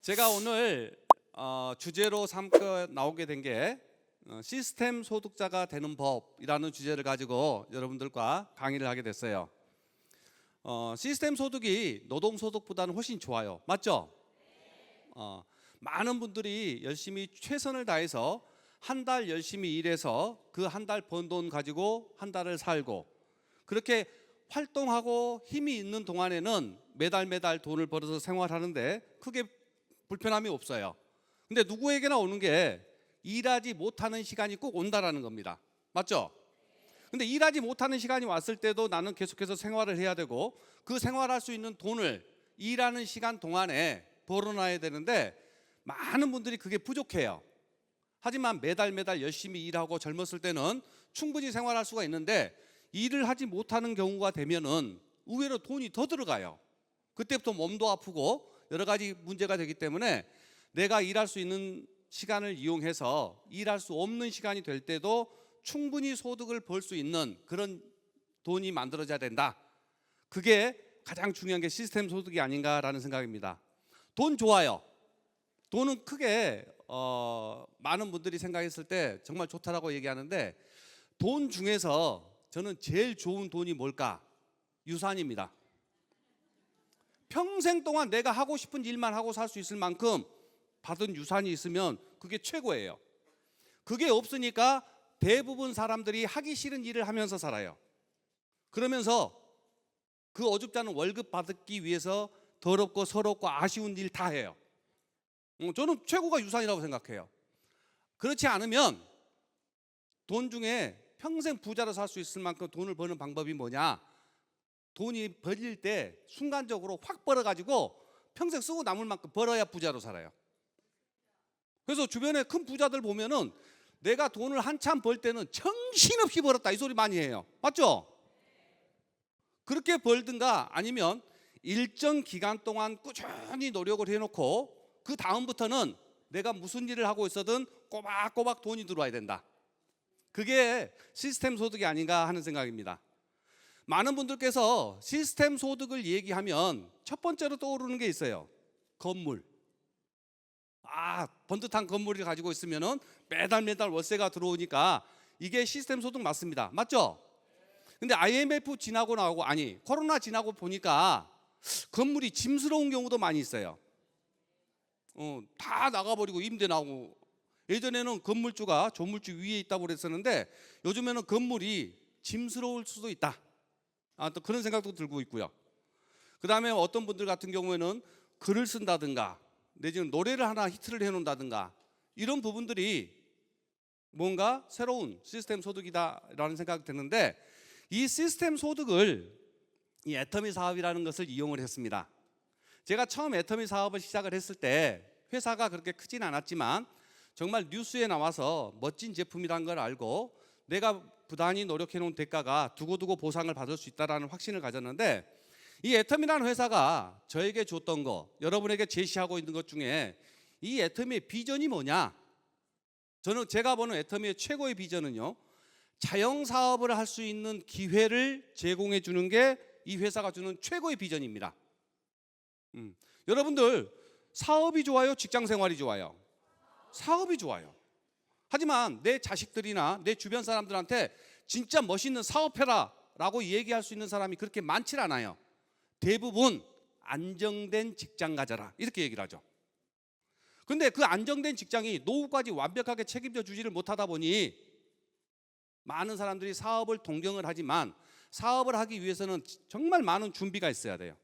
제가 오늘 주제로 삼고 나오게 된 게 시스템 소득자가 되는 법이라는 주제를 가지고 여러분들과 강의를 하게 됐어요. 시스템 소득이 노동 소득보다는 훨씬 좋아요. 맞죠? 많은 분들이 열심히 최선을 다해서 한 달 열심히 일해서 그 한 달 번 돈 가지고 한 달을 살고 그렇게 활동하고 힘이 있는 동안에는 매달 돈을 벌어서 생활하는데 크게 불편함이 없어요. 근데 누구에게나 오는 게 일하지 못하는 시간이 꼭 온다라는 겁니다. 맞죠? 근데 일하지 못하는 시간이 왔을 때도 나는 계속해서 생활을 해야 되고 그 생활할 수 있는 돈을 일하는 시간 동안에 벌어놔야 되는데 많은 분들이 그게 부족해요. 하지만 매달 열심히 일하고 젊었을 때는 충분히 생활할 수가 있는데 일을 하지 못하는 경우가 되면은 의외로 돈이 더 들어가요. 그때부터 몸도 아프고 여러 가지 문제가 되기 때문에 내가 일할 수 있는 시간을 이용해서 일할 수 없는 시간이 될 때도 충분히 소득을 벌 수 있는 그런 돈이 만들어져야 된다. 그게 가장 중요한 게 시스템 소득이 아닌가라는 생각입니다. 돈 좋아요. 돈은 크게 많은 분들이 생각했을 때 정말 좋다라고 얘기하는데 돈 중에서 저는 제일 좋은 돈이 뭘까? 유산입니다. 평생 동안 내가 하고 싶은 일만 하고 살 수 있을 만큼 받은 유산이 있으면 그게 최고예요. 그게 없으니까 대부분 사람들이 하기 싫은 일을 하면서 살아요. 그러면서 그 어줍지 않은 월급 받기 위해서 더럽고 서럽고 아쉬운 일 다 해요. 저는 최고가 유산이라고 생각해요. 그렇지 않으면 돈 중에 평생 부자로 살 수 있을 만큼 돈을 버는 방법이 뭐냐? 돈이 벌릴 때 순간적으로 확 벌어가지고 평생 쓰고 남을 만큼 벌어야 부자로 살아요. 그래서 주변에 큰 부자들 보면은 내가 돈을 한참 벌 때는 정신없이 벌었다 이 소리 많이 해요. 맞죠? 그렇게 벌든가 아니면 일정 기간 동안 꾸준히 노력을 해놓고 그 다음부터는 내가 무슨 일을 하고 있어든 꼬박꼬박 돈이 들어와야 된다. 그게 시스템 소득이 아닌가 하는 생각입니다. 많은 분들께서 시스템 소득을 얘기하면 첫 번째로 떠오르는 게 있어요. 건물. 번듯한 건물을 가지고 있으면은 매달 월세가 들어오니까 이게 시스템 소득 맞습니다. 맞죠? 근데 IMF 지나고 나오고 코로나 지나고 보니까 건물이 짐스러운 경우도 많이 있어요. 다 나가버리고 임대 나오고 예전에는 건물주가 조물주 위에 있다고 그랬었는데 요즘에는 건물이 짐스러울 수도 있다. 또 그런 생각도 들고 있고요. 그 다음에 어떤 분들 같은 경우에는 글을 쓴다든가 내지는 노래를 하나 히트를 해놓는다든가 이런 부분들이 뭔가 새로운 시스템 소득이다라는 생각이 드는데 이 시스템 소득을 이 애터미 사업이라는 것을 이용을 했습니다. 제가 처음 애터미 사업을 시작을 했을 때 회사가 그렇게 크진 않았지만 정말 뉴스에 나와서 멋진 제품이라는 걸 알고 내가 부단히 노력해 놓은 대가가 두고두고 보상을 받을 수 있다는 확신을 가졌는데 이 애터미라는 회사가 저에게 줬던 거 여러분에게 제시하고 있는 것 중에 이 애터미의 비전이 뭐냐? 저는 제가 보는 애터미의 최고의 비전은요 자영사업을 할 수 있는 기회를 제공해 주는 게 이 회사가 주는 최고의 비전입니다. 여러분들 사업이 좋아요? 직장생활이 좋아요? 사업이 좋아요. 하지만 내 자식들이나 내 주변 사람들한테 진짜 멋있는 사업해라 라고 얘기할 수 있는 사람이 그렇게 많지 않아요. 대부분 안정된 직장 가져라 이렇게 얘기를 하죠. 근데 그 안정된 직장이 노후까지 완벽하게 책임져 주지를 못하다 보니 많은 사람들이 사업을 동경을 하지만 사업을 하기 위해서는 정말 많은 준비가 있어야 돼요.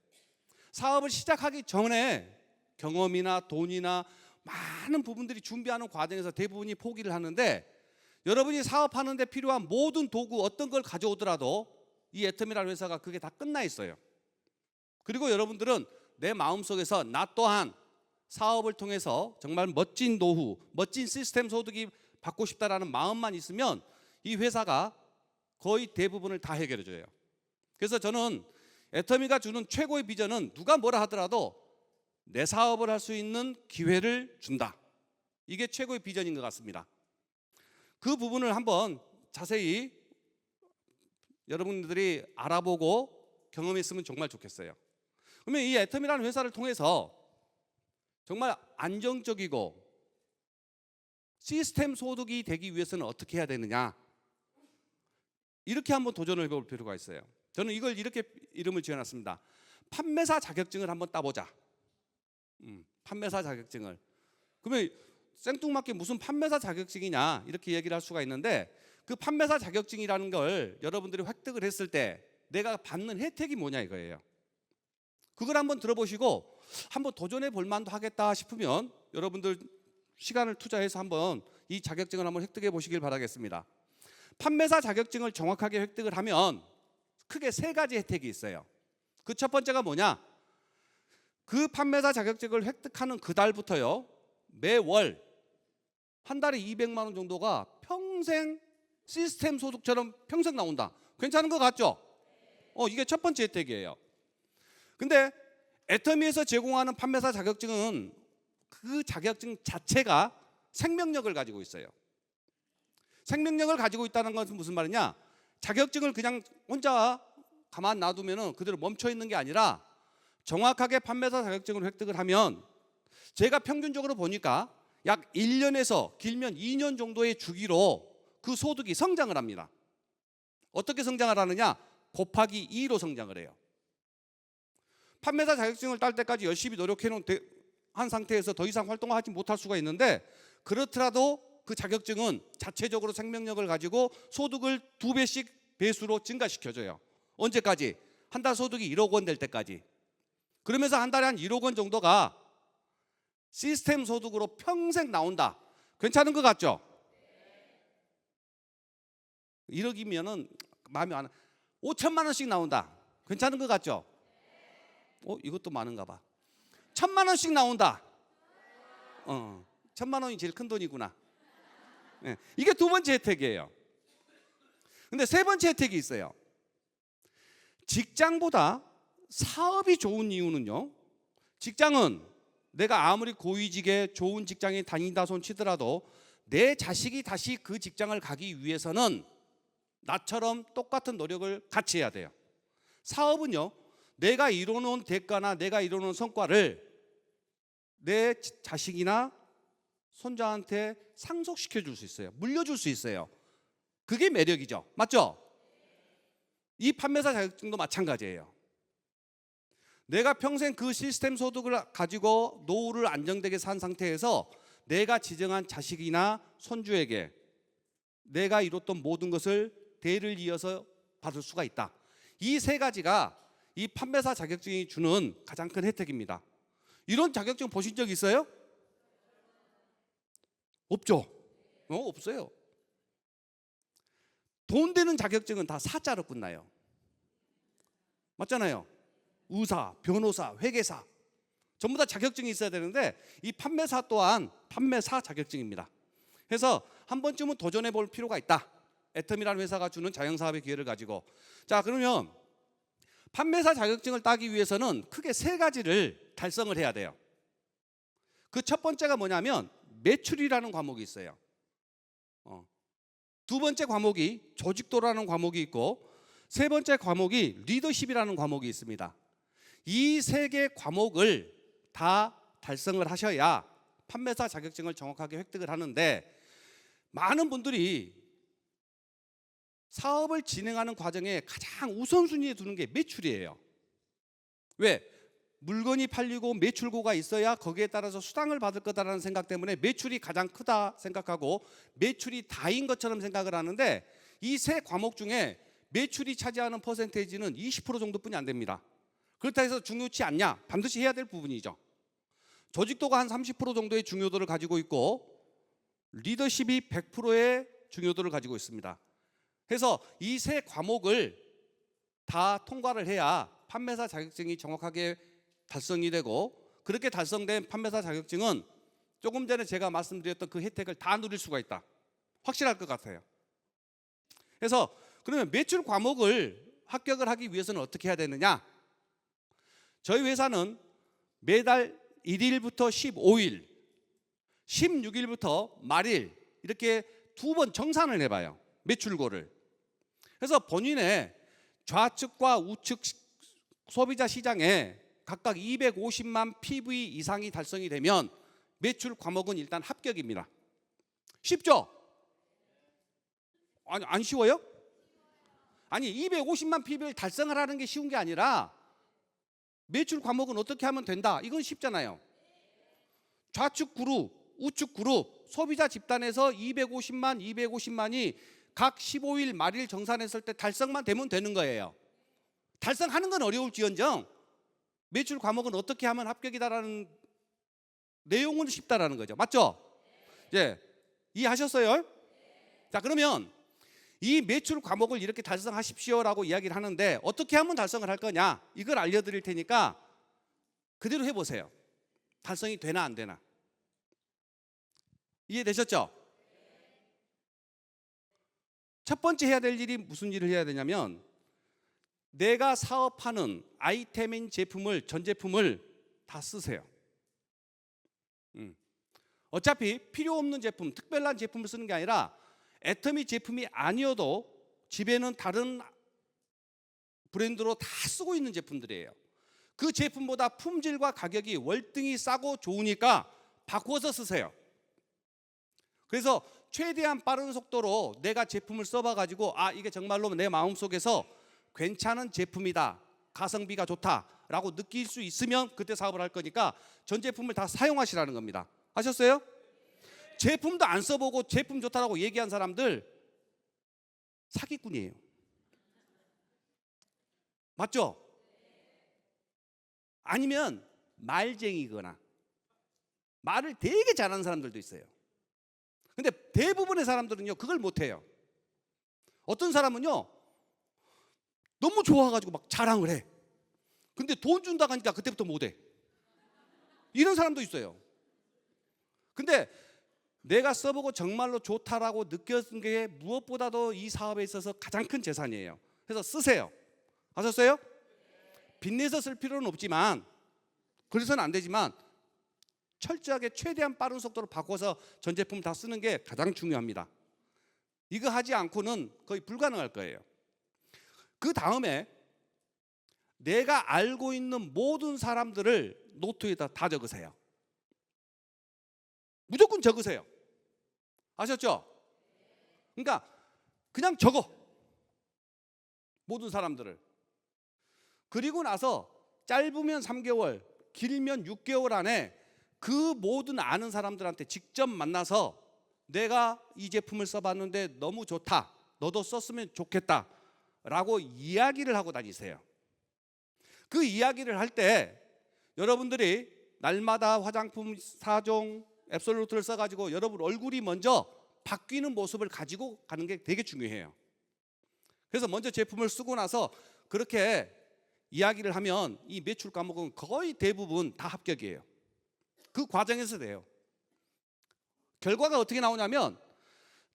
사업을 시작하기 전에 경험이나 돈이나 많은 부분들이 준비하는 과정에서 대부분이 포기를 하는데 여러분이 사업하는 데 필요한 모든 도구 어떤 걸 가져오더라도 이 애터미라는 회사가 그게 다 끝나 있어요. 그리고 여러분들은 내 마음속에서 나 또한 사업을 통해서 정말 멋진 노후, 멋진 시스템 소득이 받고 싶다라는 마음만 있으면 이 회사가 거의 대부분을 다 해결해 줘요. 그래서 저는 애터미가 주는 최고의 비전은 누가 뭐라 하더라도 내 사업을 할 수 있는 기회를 준다. 이게 최고의 비전인 것 같습니다. 그 부분을 한번 자세히 여러분들이 알아보고 경험했으면 정말 좋겠어요. 그러면 이 애터미라는 회사를 통해서 정말 안정적이고 시스템 소득이 되기 위해서는 어떻게 해야 되느냐, 이렇게 한번 도전을 해볼 필요가 있어요. 저는 이걸 이렇게 이름을 지어놨습니다. 판매사 자격증을 한번 따보자. 판매사 자격증을. 그러면 생뚱맞게 무슨 판매사 자격증이냐 이렇게 얘기를 할 수가 있는데, 그 판매사 자격증이라는 걸 여러분들이 획득을 했을 때 내가 받는 혜택이 뭐냐 이거예요. 그걸 한번 들어보시고 한번 도전해 볼 만도 하겠다 싶으면 여러분들 시간을 투자해서 한번 이 자격증을 한번 획득해 보시길 바라겠습니다. 판매사 자격증을 정확하게 획득을 하면 크게 세 가지 혜택이 있어요. 그 첫 번째가 뭐냐? 그 판매사 자격증을 획득하는 그 달부터요, 매월 한 달에 200만 원 정도가 평생 시스템 소득처럼 평생 나온다. 괜찮은 것 같죠? 이게 첫 번째 혜택이에요. 근데 애터미에서 제공하는 판매사 자격증은 그 자격증 자체가 생명력을 가지고 있어요. 생명력을 가지고 있다는 것은 무슨 말이냐? 자격증을 그냥 혼자 가만 놔두면 그대로 멈춰 있는 게 아니라 정확하게 판매사 자격증을 획득을 하면, 제가 평균적으로 보니까 약 1년에서 길면 2년 정도의 주기로 그 소득이 성장을 합니다. 어떻게 성장을 하느냐? 곱하기 2로 성장을 해요. 판매사 자격증을 딸 때까지 열심히 노력해 놓은 한 상태에서 더 이상 활동하지 못할 수가 있는데, 그렇더라도 그 자격증은 자체적으로 생명력을 가지고 소득을 2배씩 배수로 증가시켜줘요. 언제까지? 한 달 소득이 1억 원 될 때까지. 그러면서 한 달에 한 1억 원 정도가 시스템 소득으로 평생 나온다. 괜찮은 것 같죠? 1억이면은 마음이 안 5천만 원씩 나온다. 괜찮은 것 같죠? 이것도 많은가 봐. 1,000만 원씩 나온다. 1,000만 원이 제일 큰 돈이구나. 네, 이게 두 번째 혜택이에요. 근데 세 번째 혜택이 있어요. 직장보다 사업이 좋은 이유는요, 직장은 내가 아무리 고위직에 좋은 직장에 다닌다 손 치더라도 내 자식이 다시 그 직장을 가기 위해서는 나처럼 똑같은 노력을 같이 해야 돼요. 사업은요, 내가 이뤄놓은 대가나 내가 이뤄놓은 성과를 내 자식이나 손자한테 상속시켜 줄 수 있어요. 물려줄 수 있어요. 그게 매력이죠. 맞죠? 이 판매사 자격증도 마찬가지예요. 내가 평생 그 시스템 소득을 가지고 노후를 안정되게 산 상태에서 내가 지정한 자식이나 손주에게 내가 이뤘던 모든 것을 대를 이어서 받을 수가 있다. 이 세 가지가 이 판매사 자격증이 주는 가장 큰 혜택입니다. 이런 자격증 보신 적 있어요? 없죠? 없어요. 돈 되는 자격증은 다 사자로 끝나요. 맞잖아요. 의사, 변호사, 회계사 전부 다 자격증이 있어야 되는데, 이 판매사 또한 판매사 자격증입니다. 그래서 한 번쯤은 도전해 볼 필요가 있다. 애텀이라는 회사가 주는 자영사업의 기회를 가지고. 자, 그러면 판매사 자격증을 따기 위해서는 크게 세 가지를 달성을 해야 돼요. 그 첫 번째가 뭐냐면 매출이라는 과목이 있어요. 두 번째 과목이 조직도라는 과목이 있고, 세 번째 과목이 리더십이라는 과목이 있습니다. 이 세 개 과목을 다 달성을 하셔야 판매사 자격증을 정확하게 획득을 하는데, 많은 분들이 사업을 진행하는 과정에 가장 우선순위에 두는 게 매출이에요. 왜? 물건이 팔리고 매출고가 있어야 거기에 따라서 수당을 받을 거다라는 생각 때문에 매출이 가장 크다 생각하고 매출이 다인 것처럼 생각을 하는데, 이 세 과목 중에 매출이 차지하는 퍼센테이지는 20% 정도뿐이 안 됩니다. 그렇다 해서 중요치 않냐? 반드시 해야 될 부분이죠. 조직도가 한 30% 정도의 중요도를 가지고 있고, 리더십이 100%의 중요도를 가지고 있습니다. 그래서 이 세 과목을 다 통과를 해야 판매사 자격증이 정확하게 달성이 되고, 그렇게 달성된 판매사 자격증은 조금 전에 제가 말씀드렸던 그 혜택을 다 누릴 수가 있다. 확실할 것 같아요. 그래서 그러면 매출 과목을 합격을 하기 위해서는 어떻게 해야 되느냐? 저희 회사는 매달 1일부터 15일, 16일부터 말일 이렇게 두 번 정산을 해봐요. 매출고를. 그래서 본인의 좌측과 우측 소비자 시장에 각각 250만 PV 이상이 달성이 되면 매출 과목은 일단 합격입니다. 쉽죠? 아니, 안 쉬워요? 아니, 250만 PV를 달성하라는 게 쉬운 게 아니라 매출 과목은 어떻게 하면 된다, 이건 쉽잖아요. 좌측 그룹, 우측 그룹, 소비자 집단에서 250만이 각 15일 말일 정산했을 때 달성만 되면 되는 거예요. 달성하는 건 어려울지언정 매출 과목은 어떻게 하면 합격이다라는 내용은 쉽다라는 거죠. 맞죠? 예, 이해하셨어요? 자, 그러면 이 매출 과목을 이렇게 달성하십시오라고 이야기를 하는데 어떻게 하면 달성을 할 거냐, 이걸 알려드릴 테니까 그대로 해보세요. 달성이 되나 안 되나. 이해되셨죠? 첫 번째 해야 될 일이 무슨 일을 해야 되냐면, 내가 사업하는 아이템인 제품을, 전 제품을 다 쓰세요. 어차피 필요 없는 제품, 특별한 제품을 쓰는 게 아니라 애터미 제품이 아니어도 집에는 다른 브랜드로 다 쓰고 있는 제품들이에요. 그 제품보다 품질과 가격이 월등히 싸고 좋으니까 바꿔서 쓰세요. 그래서 최대한 빠른 속도로 내가 제품을 써봐가지고 아, 이게 정말로 내 마음속에서 괜찮은 제품이다, 가성비가 좋다라고 느낄 수 있으면 그때 사업을 할 거니까 전 제품을 다 사용하시라는 겁니다. 아셨어요? 제품도 안 써보고 제품 좋다라고 얘기한 사람들 사기꾼이에요. 맞죠? 아니면 말쟁이거나 말을 되게 잘하는 사람들도 있어요. 근데 대부분의 사람들은요, 그걸 못해요. 어떤 사람은요, 너무 좋아가지고 막 자랑을 해. 근데 돈 준다고 하니까 그때부터 못해. 이런 사람도 있어요. 근데 내가 써보고 정말로 좋다라고 느꼈던 게 무엇보다도 이 사업에 있어서 가장 큰 재산이에요. 그래서 쓰세요. 아셨어요? 빚내서 쓸 필요는 없지만, 그래서는 안 되지만 철저하게 최대한 빠른 속도로 바꿔서 전 제품 다 쓰는 게 가장 중요합니다. 이거 하지 않고는 거의 불가능할 거예요. 그 다음에 내가 알고 있는 모든 사람들을 노트에다 다 적으세요. 무조건 적으세요. 아셨죠? 그러니까 그냥 적어, 모든 사람들을. 그리고 나서 짧으면 3개월, 길면 6개월 안에 그 모든 아는 사람들한테 직접 만나서 내가 이 제품을 써봤는데 너무 좋다, 너도 썼으면 좋겠다 라고 이야기를 하고 다니세요. 그 이야기를 할 때 여러분들이 날마다 화장품 4종 앱솔루트를 써가지고 여러분 얼굴이 먼저 바뀌는 모습을 가지고 가는 게 되게 중요해요. 그래서 먼저 제품을 쓰고 나서 그렇게 이야기를 하면 이 매출 과목은 거의 대부분 다 합격이에요. 그 과정에서 돼요. 결과가 어떻게 나오냐면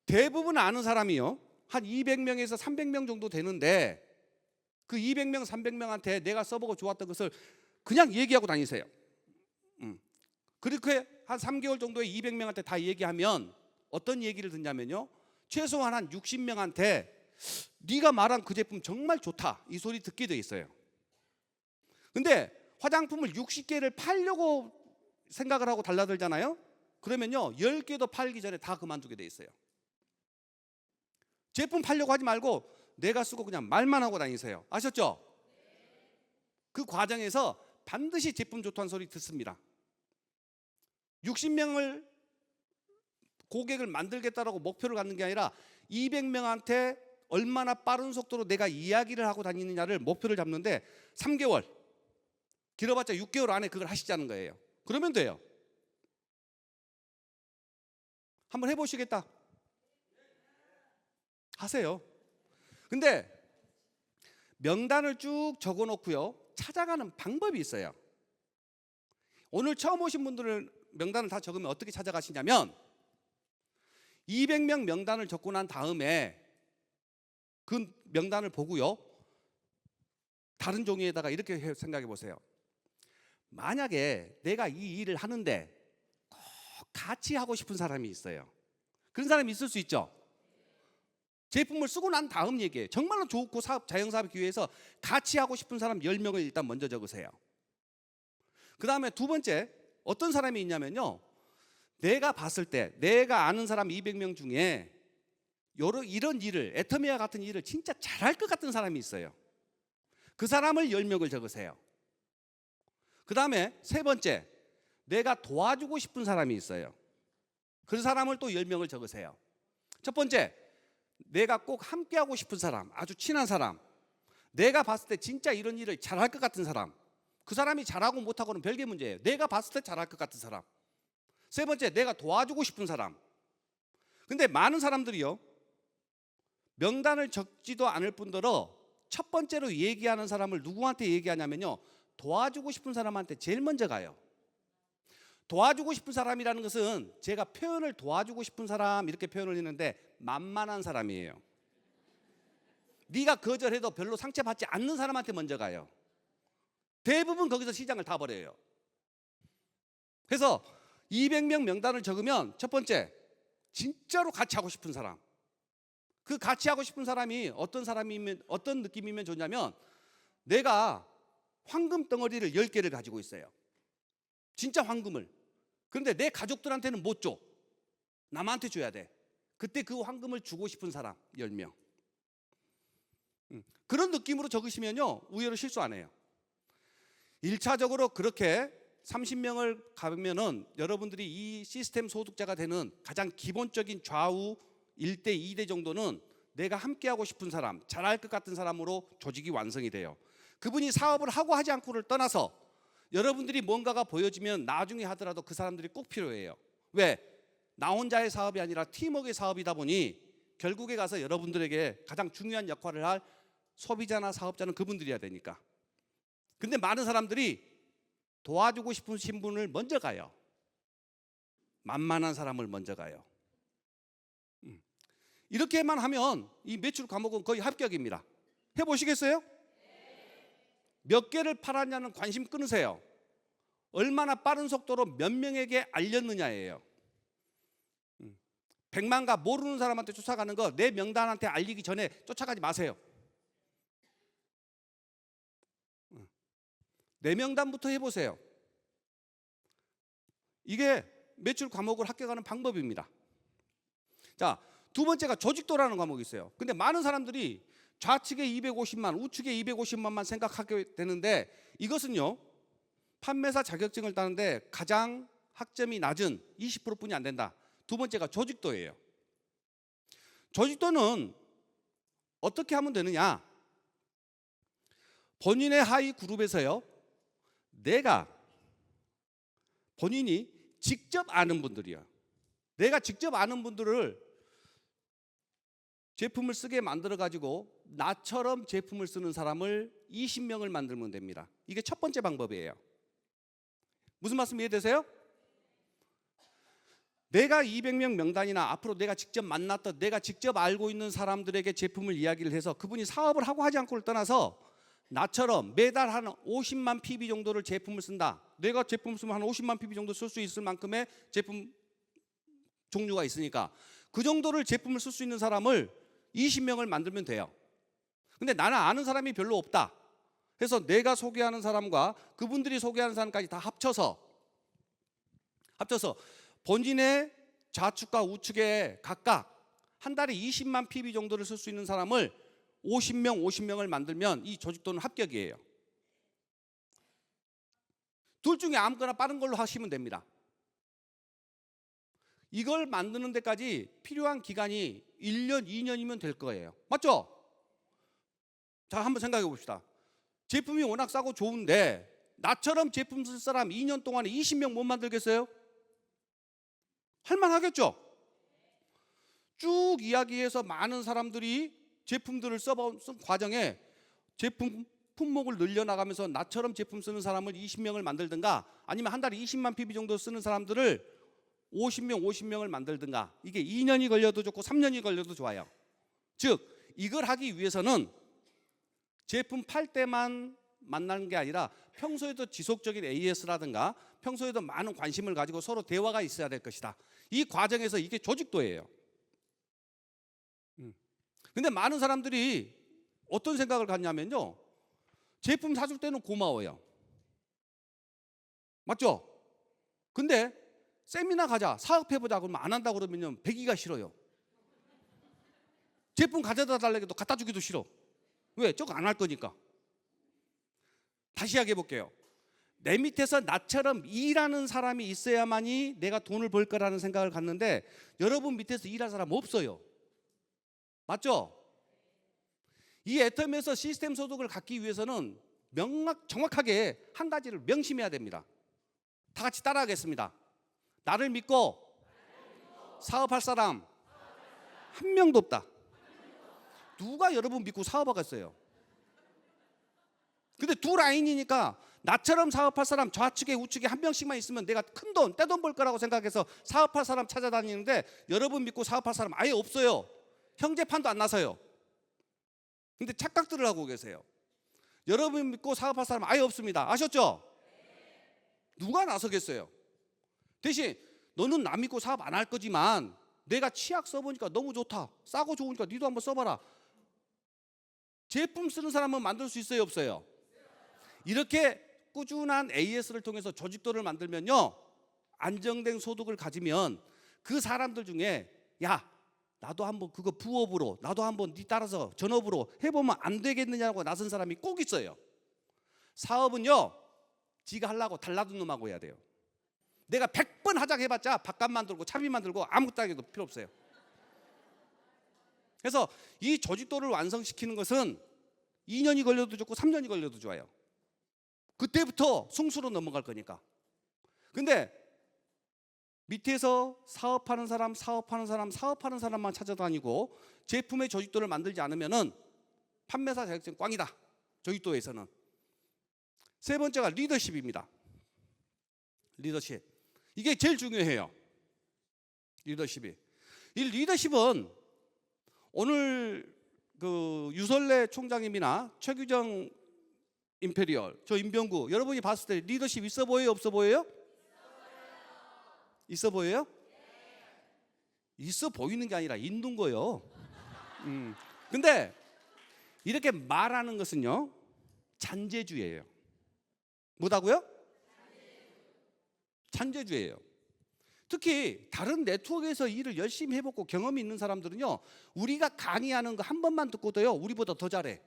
대부분 아는 사람이요, 한 200명에서 300명 정도 되는데 그 200명, 300명한테 내가 써보고 좋았던 것을 그냥 얘기하고 다니세요. 그렇게 한 3개월 정도에 200명한테 다 얘기하면 어떤 얘기를 듣냐면요, 최소한 한 60명한테 네가 말한 그 제품 정말 좋다, 이 소리 듣게 돼 있어요. 근데 화장품을 60개를 팔려고 생각을 하고 달라들잖아요. 그러면요 10개도 팔기 전에 다 그만두게 돼 있어요. 제품 팔려고 하지 말고 내가 쓰고 그냥 말만 하고 다니세요. 아셨죠? 그 과정에서 반드시 제품 좋다는 소리 듣습니다. 60명을 고객을 만들겠다라고 목표를 갖는 게 아니라 200명한테 얼마나 빠른 속도로 내가 이야기를 하고 다니느냐를 목표를 잡는데 3개월, 길어봤자 6개월 안에 그걸 하시자는 거예요. 그러면 돼요. 한번 해보시겠다? 하세요. 근데 명단을 쭉 적어놓고요, 찾아가는 방법이 있어요. 오늘 처음 오신 분들은 명단을 다 적으면 어떻게 찾아가시냐면 200명 명단을 적고 난 다음에 그 명단을 보고요, 다른 종이에다가 이렇게 생각해 보세요. 만약에 내가 이 일을 하는데 꼭 같이 하고 싶은 사람이 있어요. 그런 사람이 있을 수 있죠. 제품을 쓰고 난 다음 얘기예요. 정말로 좋고 자영사업 기회에서 같이 하고 싶은 사람 10명을 일단 먼저 적으세요. 그 다음에 두 번째, 어떤 사람이 있냐면요, 내가 봤을 때 내가 아는 사람 200명 중에 이런 일을, 애터미와 같은 일을 진짜 잘할 것 같은 사람이 있어요. 그 사람을 10명을 적으세요. 그 다음에 세 번째, 내가 도와주고 싶은 사람이 있어요. 그 사람을 또 10명을 적으세요. 첫 번째, 내가 꼭 함께하고 싶은 사람, 아주 친한 사람, 내가 봤을 때 진짜 이런 일을 잘할 것 같은 사람. 그 사람이 잘하고 못하고는 별개 문제예요. 내가 봤을 때 잘할 것 같은 사람. 세 번째, 내가 도와주고 싶은 사람. 근데 많은 사람들이요, 명단을 적지도 않을 뿐더러 첫 번째로 얘기하는 사람을 누구한테 얘기하냐면요, 도와주고 싶은 사람한테 제일 먼저 가요. 도와주고 싶은 사람이라는 것은 제가 표현을 도와주고 싶은 사람 이렇게 표현을 했는데 만만한 사람이에요. 네가 거절해도 별로 상처받지 않는 사람한테 먼저 가요. 대부분 거기서 시장을 다 버려요. 그래서 200명 명단을 적으면 첫 번째, 진짜로 같이 하고 싶은 사람. 그 같이 하고 싶은 사람이 어떤 사람이면, 어떤 느낌이면 좋냐면, 내가 황금 덩어리를 10개를 가지고 있어요. 진짜 황금을. 그런데 내 가족들한테는 못 줘. 남한테 줘야 돼. 그때 그 황금을 주고 싶은 사람 10명. 그런 느낌으로 적으시면요, 의외로 실수 안 해요. 1차적으로 그렇게 30명을 가면은 여러분들이 이 시스템 소득자가 되는 가장 기본적인 좌우 1대 2대 정도는 내가 함께하고 싶은 사람, 잘할 것 같은 사람으로 조직이 완성이 돼요. 그분이 사업을 하고 하지 않고를 떠나서 여러분들이 뭔가가 보여지면 나중에 하더라도 그 사람들이 꼭 필요해요. 왜? 나 혼자의 사업이 아니라 팀워크의 사업이다 보니 결국에 가서 여러분들에게 가장 중요한 역할을 할 소비자나 사업자는 그분들이어야 되니까. 근데 많은 사람들이 도와주고 싶으신 분을 먼저 가요. 만만한 사람을 먼저 가요. 이렇게만 하면 이 매출 과목은 거의 합격입니다. 해보시겠어요? 몇 개를 팔았냐는 관심 끊으세요. 얼마나 빠른 속도로 몇 명에게 알렸느냐예요. 100만가 모르는 사람한테 쫓아가는 거 내 명단한테 알리기 전에 쫓아가지 마세요. 내 명단부터 해보세요. 이게 매출 과목을 합격하는 방법입니다. 자, 두 번째가 조직도라는 과목이 있어요. 근데 많은 사람들이 좌측에 250만, 우측에 250만만 생각하게 되는데, 이것은요, 판매사 자격증을 따는데 가장 학점이 낮은 20%뿐이 안 된다. 두 번째가 조직도예요. 조직도는 어떻게 하면 되느냐? 본인의 하위 그룹에서요, 본인이 직접 아는 분들이요, 내가 직접 아는 분들을 제품을 쓰게 만들어 가지고 나처럼 제품을 쓰는 사람을 20명을 만들면 됩니다. 이게 첫 번째 방법이에요. 무슨 말씀 이해되세요? 내가 200명 명단이나 앞으로 내가 직접 만났던, 내가 직접 알고 있는 사람들에게 제품을 이야기를 해서 그분이 사업을 하고 하지 않고를 떠나서 나처럼 매달 한 50만 PB 정도를 제품을 쓴다. 내가 제품 쓰면 한 50만 PB 정도 쓸 수 있을 만큼의 제품 종류가 있으니까 그 정도를 제품을 쓸 수 있는 사람을 20명을 만들면 돼요. 근데 나는 아는 사람이 별로 없다. 그래서 내가 소개하는 사람과 그분들이 소개하는 사람까지 다 합쳐서 본인의 좌측과 우측에 각각 한 달에 20만 PB 정도를 쓸 수 있는 사람을 50명을 만들면 이 조직도는 합격이에요. 둘 중에 아무거나 빠른 걸로 하시면 됩니다. 이걸 만드는 데까지 필요한 기간이 1년, 2년이면 될 거예요. 맞죠? 자, 한번 생각해 봅시다. 제품이 워낙 싸고 좋은데 나처럼 제품 쓸 사람 2년 동안에 20명 못 만들겠어요? 할만하겠죠? 쭉 이야기해서 많은 사람들이 제품들을 써본 과정에 제품 품목을 늘려나가면서 나처럼 제품 쓰는 사람을 20명을 만들든가, 아니면 한 달에 20만 PB 정도 쓰는 사람들을 50명을 만들든가, 이게 2년이 걸려도 좋고 3년이 걸려도 좋아요. 즉, 이걸 하기 위해서는 제품 팔 때만 만나는 게 아니라 평소에도 지속적인 AS라든가 평소에도 많은 관심을 가지고 서로 대화가 있어야 될 것이다. 이 과정에서 이게 조직도예요. 근데 많은 사람들이 어떤 생각을 갖냐면요, 제품 사줄 때는 고마워요. 맞죠? 근데 세미나 가자, 사업해보자 그러면 안 한다고 그러면 배기가 싫어요. 제품 가져다 달라고 갖다 주기도 싫어. 왜? 저거 안 할 거니까. 다시 이야기해 볼게요. 내 밑에서 나처럼 일하는 사람이 있어야만이 내가 돈을 벌 거라는 생각을 갖는데 여러분 밑에서 일할 사람 없어요. 맞죠? 이 애텀에서 시스템 소득을 갖기 위해서는 정확하게 한 가지를 명심해야 됩니다. 다 같이 따라하겠습니다. 나를 믿고 사업할 사람 한 명도 없다. 누가 여러분 믿고 사업하겠어요? 근데 두 라인이니까 나처럼 사업할 사람 좌측에 우측에 한 명씩만 있으면 내가 큰 돈, 떼돈 벌 거라고 생각해서 사업할 사람 찾아다니는데 여러분 믿고 사업할 사람 아예 없어요. 형제판도 안 나서요. 근데 착각들을 하고 계세요. 여러분 믿고 사업할 사람 아예 없습니다. 아셨죠? 누가 나서겠어요? 대신 너는 나 믿고 사업 안 할 거지만 내가 치약 써보니까 너무 좋다. 싸고 좋으니까 니도 한번 써봐라. 제품 쓰는 사람은 만들 수 있어요? 없어요? 이렇게 꾸준한 AS를 통해서 조직도를 만들면요, 안정된 소득을 가지면 그 사람들 중에 야 나도 한번 그거 부업으로 나도 한번 니 따라서 전업으로 해보면 안 되겠느냐고 나선 사람이 꼭 있어요. 사업은요 지가 하려고 달라든 놈하고 해야 돼요. 내가 100번 하자고 해봤자 밥값 만들고 차비 만들고 아무것도 하기도 필요 없어요. 그래서 이 조직도를 완성시키는 것은 2년이 걸려도 좋고 3년이 걸려도 좋아요. 그때부터 승수로 넘어갈 거니까. 근데 밑에서 사업하는 사람만 찾아다니고 제품의 조직도를 만들지 않으면은 판매사 자격증 꽝이다. 조직도에서는. 세 번째가 리더십입니다. 리더십. 이게 제일 중요해요. 리더십이. 이 리더십은 오늘 그 유설래 총장님이나 최규정 임페리얼, 저 임병구 여러분이 봤을 때 리더십 있어 보여요? 없어 보여요? 있어 보여요? 있어 보이는 게 아니라 있는 거예요. 근데 이렇게 말하는 것은요 잔재주예요. 뭐다고요? 잔재주예요. 특히 다른 네트워크에서 일을 열심히 해보고 경험이 있는 사람들은요 우리가 강의하는 거 한 번만 듣고도요 우리보다 더 잘해.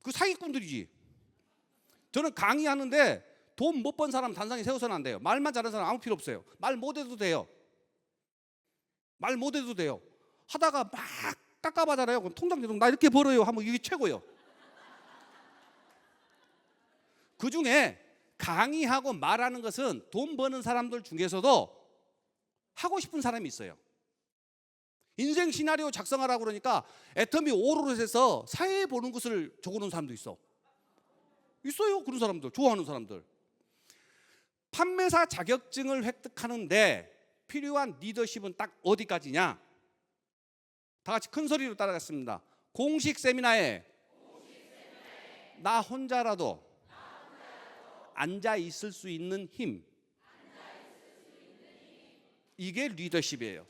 그 사기꾼들이지. 저는 강의하는데 돈 못 번 사람 단상에 세워서는 안 돼요. 말만 잘하는 사람 아무 필요 없어요. 말 못해도 돼요. 말 못해도 돼요. 하다가 막 깎아봐잖아요. 그럼 통장 제동 나 이렇게 벌어요 하면 이게 최고예요. 그중에 강의하고 말하는 것은 돈 버는 사람들 중에서도 하고 싶은 사람이 있어요. 인생 시나리오 작성하라고 그러니까 애터미 오롯에서 사회에 보는 것을 적어놓은 사람도 있어. 있어요. 그런 사람들, 좋아하는 사람들. 판매사 자격증을 획득하는데 필요한 리더십은 딱 어디까지냐? 다 같이 큰 소리로 따라가겠습니다. 공식 세미나에 나 혼자라도 앉아 있을 수 있는 힘. 이게 리더십이에요.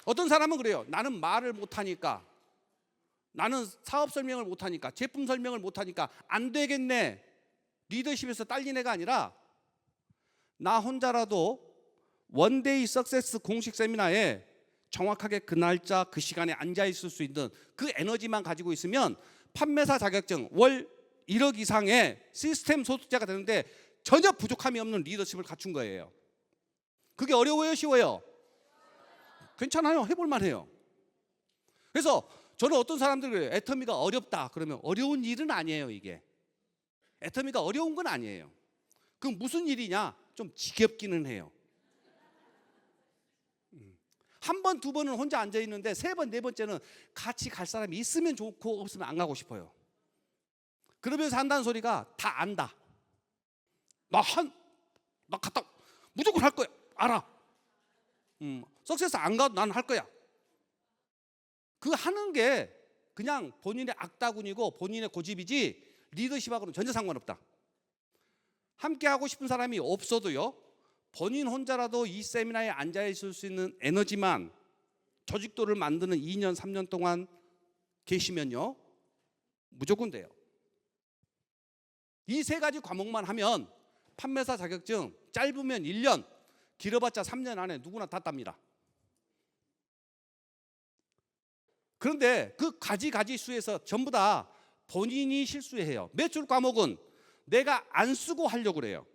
어떤 사람은 그래요. 나는 말을 못하니까, 나는 사업 설명을 못하니까, 제품 설명을 못하니까 안 되겠네. 리더십에서 딸린 애가 아니라 나 혼자라도 원데이 석세스 공식 세미나에 정확하게 그 날짜 그 시간에 앉아 있을 수 있는 그 에너지만 가지고 있으면 판매사 자격증 월 1억 이상의 시스템 소득자가 되는데 전혀 부족함이 없는 리더십을 갖춘 거예요. 그게 어려워요? 쉬워요? 괜찮아요. 해볼만 해요. 그래서 저는 어떤 사람들이 그래요. 애터미가 어렵다 그러면 어려운 일은 아니에요. 이게 애터미가 어려운 건 아니에요. 그럼 무슨 일이냐? 좀 지겹기는 해요. 한 번, 두 번은 혼자 앉아 있는데 세 번, 네 번째는 같이 갈 사람이 있으면 좋고 없으면 안 가고 싶어요. 그러면서 한다는 소리가 다 안다. 나 갔다 무조건 할 거야. 알아. 석세스 안 가도 난 할 거야. 그 하는 게 그냥 본인의 악다군이고 본인의 고집이지 리더십하고는 전혀 상관없다. 함께 하고 싶은 사람이 없어도요. 본인 혼자라도 이 세미나에 앉아 있을 수 있는 에너지만 조직도를 만드는 2년, 3년 동안 계시면요. 무조건 돼요. 이 세 가지 과목만 하면 판매사 자격증 짧으면 1년, 길어봤자 3년 안에 누구나 다 땁니다. 그런데 그 가지수에서 전부 다 본인이 실수해요. 매출 과목은 내가 안 쓰고 하려고 그래요.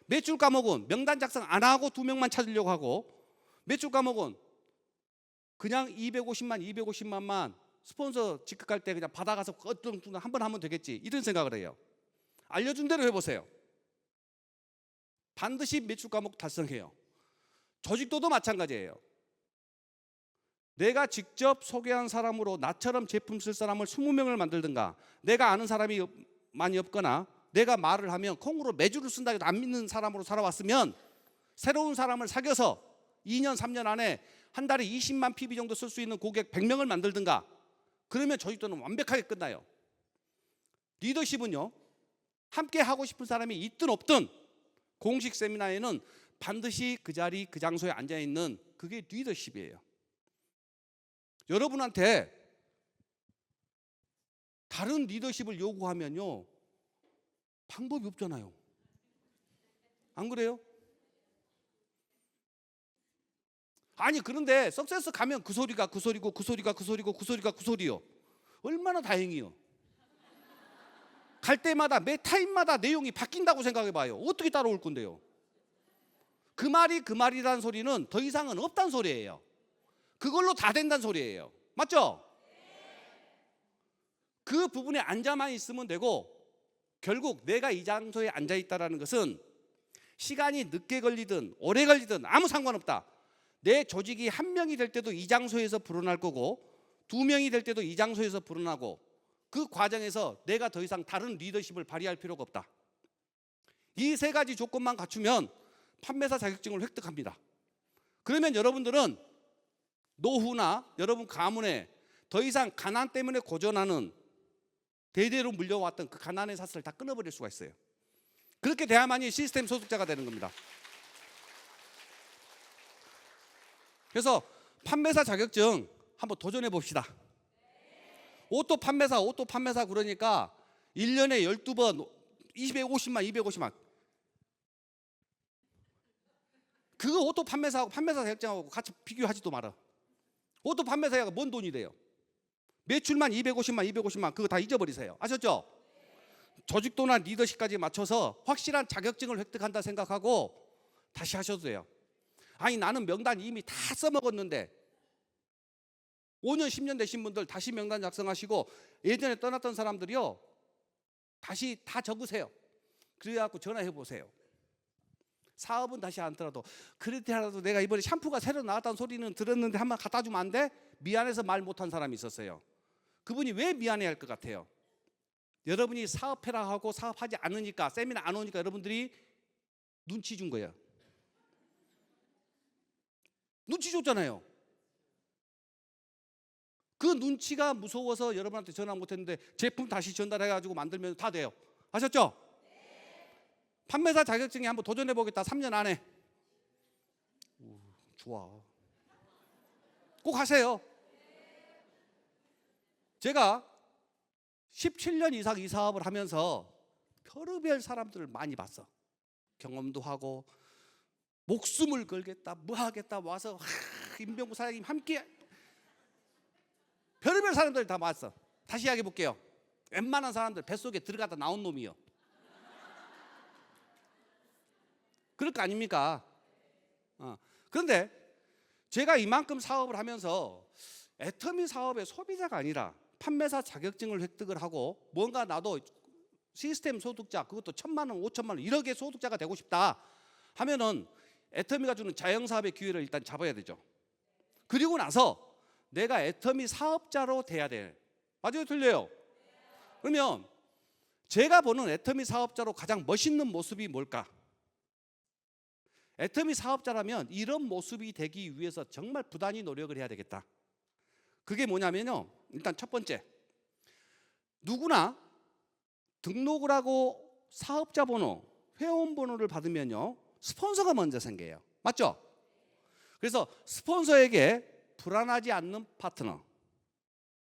매출 과목은 명단 작성 안 하고 2명만 찾으려고 하고, 매출 과목은 그냥 250만만 스폰서 직급할 때 그냥 받아가서 한 번 하면 되겠지, 이런 생각을 해요. 알려준 대로 해보세요. 반드시 매출 과목 달성해요. 조직도도 마찬가지예요. 내가 직접 소개한 사람으로 나처럼 제품 쓸 사람을 20명을 만들든가, 내가 아는 사람이 많이 없거나 내가 말을 하면 콩으로 매주를 쓴다 해도 안 믿는 사람으로 살아왔으면 새로운 사람을 사귀어서 2년 3년 안에 한 달에 20만 PB 정도 쓸 수 있는 고객 100명을 만들든가, 그러면 조직도는 완벽하게 끝나요. 리더십은요, 함께 하고 싶은 사람이 있든 없든 공식 세미나에는 반드시 그 자리 그 장소에 앉아 있는, 그게 리더십이에요. 여러분한테 다른 리더십을 요구하면요 방법이 없잖아요. 안 그래요? 아니 그런데 석세스 가면 그 소리가 그 소리고 그 소리가 그 소리고 그 소리가 그 소리요. 얼마나 다행이요. 갈 때마다 매 타임마다 내용이 바뀐다고 생각해봐요. 어떻게 따라올 건데요. 그 말이란 소리는 더 이상은 없단 소리예요. 그걸로 다 된다는 소리예요. 맞죠? 그 부분에 앉아만 있으면 되고, 결국 내가 이 장소에 앉아있다는 것은 시간이 늦게 걸리든 오래 걸리든 아무 상관없다. 내 조직이 1명이 될 때도 이 장소에서 불어날 거고 2명이 될 때도 이 장소에서 불어나고, 그 과정에서 내가 더 이상 다른 리더십을 발휘할 필요가 없다. 이 세 가지 조건만 갖추면 판매사 자격증을 획득합니다. 그러면 여러분들은 노후나 여러분 가문에 더 이상 가난 때문에 고전하는, 대대로 물려왔던 그 가난의 사슬을 다 끊어버릴 수가 있어요. 그렇게 돼야만이 시스템 소득자가 되는 겁니다. 그래서 판매사 자격증 한번 도전해 봅시다. 오토 판매사 그러니까 1년에 12번 250만 그거 오토 판매사하고 판매사 자격증하고 같이 비교하지도 마라. 오토 판매사가 뭔 돈이 돼요? 매출만 250만 그거 다 잊어버리세요. 아셨죠? 조직도나 리더십까지 맞춰서 확실한 자격증을 획득한다 생각하고 다시 하셔도 돼요. 아니 나는 명단 이미 다 써먹었는데, 5년 10년 되신 분들 다시 명단 작성하시고 예전에 떠났던 사람들이요 다시 다 적으세요. 그래갖고 전화해 보세요. 사업은 다시 안 하더라도 그렇게라도 내가 이번에 샴푸가 새로 나왔다는 소리는 들었는데 한번 갖다 주면 안 돼? 미안해서 말 못한 사람이 있었어요. 그분이 왜 미안해할 것 같아요? 여러분이 사업해라 하고 사업하지 않으니까, 세미나 안 오니까 여러분들이 눈치 준 거예요. 눈치 줬잖아요. 그 눈치가 무서워서 여러분한테 전화 못했는데 제품 다시 전달해가지고 만들면 다 돼요. 아셨죠? 판매사 자격증에 한번 도전해보겠다. 3년 안에. 오, 좋아. 꼭 하세요. 제가 17년 이상 이 사업을 하면서 별의별 사람들을 많이 봤어. 경험도 하고 목숨을 걸겠다 뭐 하겠다 와서 임병구 사장님 함께 별의별 사람들 다 봤어. 다시 이야기해 볼게요. 웬만한 사람들 뱃속에 들어가다 나온 놈이요. 그럴 거 아닙니까? 그런데 제가 이만큼 사업을 하면서 애터미 사업의 소비자가 아니라 판매사 자격증을 획득을 하고 뭔가 나도 시스템 소득자, 그것도 1,000만 원, 5천만 원 1억의 소득자가 되고 싶다 하면은 애터미가 주는 자영사업의 기회를 일단 잡아야 되죠. 그리고 나서 내가 애터미 사업자로 돼야 돼. 맞아요? 틀려요? 그러면 제가 보는 애터미 사업자로 가장 멋있는 모습이 뭘까? 애터미 사업자라면 이런 모습이 되기 위해서 정말 부단히 노력을 해야 되겠다. 그게 뭐냐면요, 일단 첫 번째, 누구나 등록을 하고 사업자 번호, 회원 번호를 받으면요 스폰서가 먼저 생겨요. 맞죠? 그래서 스폰서에게 불안하지 않는 파트너.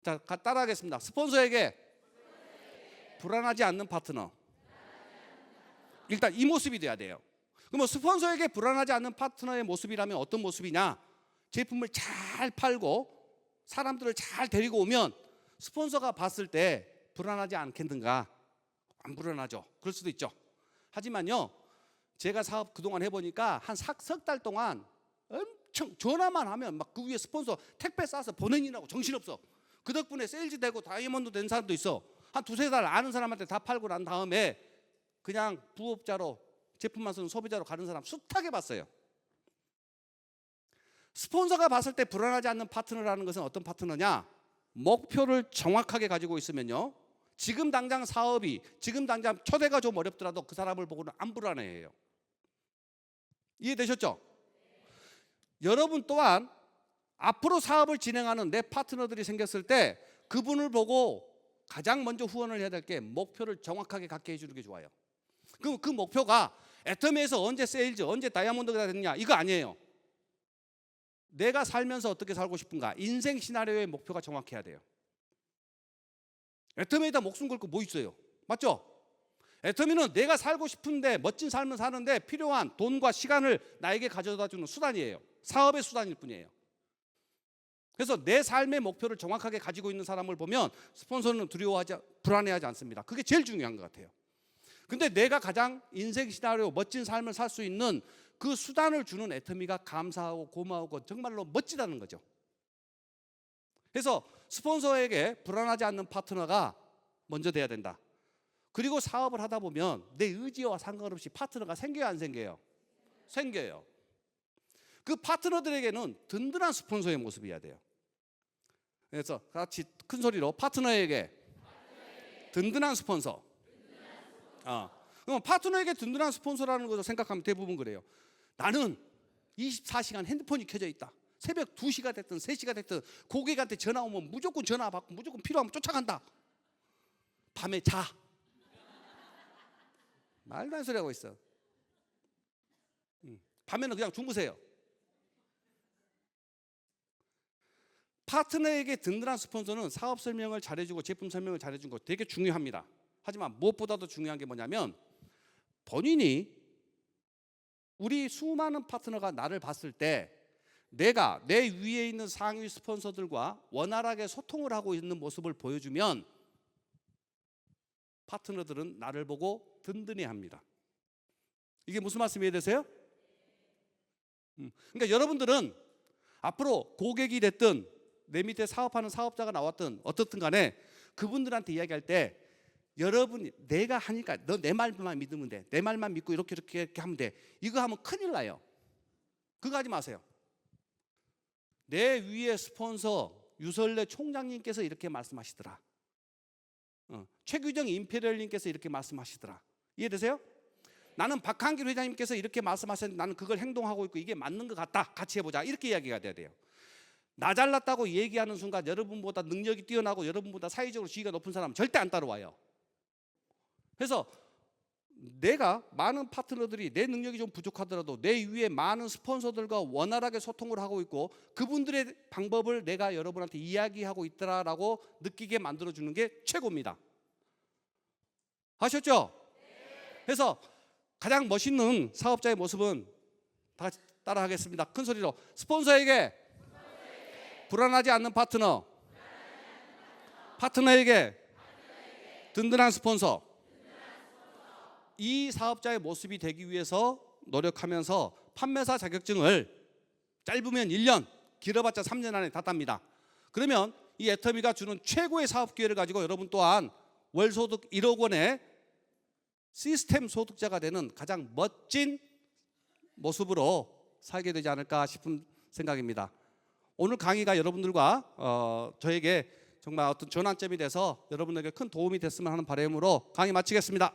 자, 따라하겠습니다. 스폰서에게 불안하지 않는 파트너. 일단 이 모습이 돼야 돼요. 그러면 스폰서에게 불안하지 않는 파트너의 모습이라면 어떤 모습이냐? 제품을 잘 팔고 사람들을 잘 데리고 오면 스폰서가 봤을 때 불안하지 않겠는가? 안 불안하죠. 그럴 수도 있죠. 하지만요, 제가 사업 그동안 해보니까 한 석 달 동안 엄청 전화만 하면 막 그 위에 스폰서 택배 싸서 보내느라고 정신없어. 그 덕분에 세일즈 되고 다이아몬드 된 사람도 있어. 한 두세 달 아는 사람한테 다 팔고 난 다음에 그냥 부업자로 제품만 쓰는 소비자로 가는 사람 숱하게 봤어요. 스폰서가 봤을 때 불안하지 않는 파트너라는 것은 어떤 파트너냐? 목표를 정확하게 가지고 있으면요, 지금 당장 사업이, 지금 당장 초대가 좀 어렵더라도 그 사람을 보고는 안 불안해해요. 이해되셨죠? 여러분 또한 앞으로 사업을 진행하는 내 파트너들이 생겼을 때 그분을 보고 가장 먼저 후원을 해야 될 게 목표를 정확하게 갖게 해주는 게 좋아요. 그럼 그 목표가 애터미에서 언제 세일즈, 언제 다이아몬드가 됐냐, 이거 아니에요. 내가 살면서 어떻게 살고 싶은가, 인생 시나리오의 목표가 정확해야 돼요. 애터미에다 목숨 걸고 뭐 있어요? 맞죠? 애터미는 내가 살고 싶은데 멋진 삶을 사는데 필요한 돈과 시간을 나에게 가져다 주는 수단이에요. 사업의 수단일 뿐이에요. 그래서 내 삶의 목표를 정확하게 가지고 있는 사람을 보면 스폰서는 불안해하지 않습니다. 그게 제일 중요한 것 같아요. 근데 내가 가장 인생 시나리오, 멋진 삶을 살 수 있는 그 수단을 주는 애터미가 감사하고 고마우고 정말로 멋지다는 거죠. 그래서 스폰서에게 불안하지 않는 파트너가 먼저 돼야 된다. 그리고 사업을 하다 보면 내 의지와 상관없이 파트너가 생겨요, 안 생겨요? 생겨요. 그 파트너들에게는 든든한 스폰서의 모습이어야 돼요. 그래서 같이 큰 소리로 파트너에게 든든한 스폰서. 그럼 파트너에게 든든한 스폰서라는 것을 생각하면 대부분 그래요. 나는 24시간 핸드폰이 켜져 있다. 새벽 2시가 됐든 3시가 됐든 고객한테 전화 오면 무조건 전화 받고 무조건 필요하면 쫓아간다. 밤에 자. 말도 안 소리 하고 있어. 밤에는 그냥 주무세요. 파트너에게 든든한 스폰서는 사업 설명을 잘해주고 제품 설명을 잘해준 거 되게 중요합니다. 하지만 무엇보다도 중요한 게 뭐냐면 본인이, 우리 수많은 파트너가 나를 봤을 때 내가 내 위에 있는 상위 스폰서들과 원활하게 소통을 하고 있는 모습을 보여주면 파트너들은 나를 보고 든든해합니다. 이게 무슨 말씀 이해되세요? 그러니까 여러분들은 앞으로 고객이 됐든 내 밑에 사업하는 사업자가 나왔든 어떻든 간에 그분들한테 이야기할 때 여러분이 내가 하니까 너 내 말만 믿으면 돼. 내 말만 믿고 이렇게 하면 돼. 이거 하면 큰일 나요. 그거 하지 마세요. 내 위에 스폰서 유설래 총장님께서 이렇게 말씀하시더라. 최규정 임페리얼님께서 이렇게 말씀하시더라. 이해되세요? 나는 박한길 회장님께서 이렇게 말씀하셨는데 나는 그걸 행동하고 있고 이게 맞는 것 같다. 같이 해보자. 이렇게 이야기가 돼야 돼요. 나 잘났다고 얘기하는 순간 여러분보다 능력이 뛰어나고 여러분보다 사회적으로 지위가 높은 사람은 절대 안 따라와요. 그래서 내가 많은 파트너들이 내 능력이 좀 부족하더라도 내 위에 많은 스폰서들과 원활하게 소통을 하고 있고 그분들의 방법을 내가 여러분한테 이야기하고 있더라라고 느끼게 만들어주는 게 최고입니다. 아셨죠? 그래서 가장 멋있는 사업자의 모습은 다 같이 따라 하겠습니다. 큰 소리로. 스폰서에게 불안하지 않는 파트너, 파트너에게 든든한 스폰서. 이 사업자의 모습이 되기 위해서 노력하면서 판매사 자격증을 짧으면 1년, 길어봤자 3년 안에 다 땁니다. 그러면 이 애터미가 주는 최고의 사업 기회를 가지고 여러분 또한 월소득 1억 원의 시스템 소득자가 되는 가장 멋진 모습으로 살게 되지 않을까 싶은 생각입니다. 오늘 강의가 여러분들과 저에게 정말 어떤 전환점이 돼서 여러분에게 큰 도움이 됐으면 하는 바람으로 강의 마치겠습니다.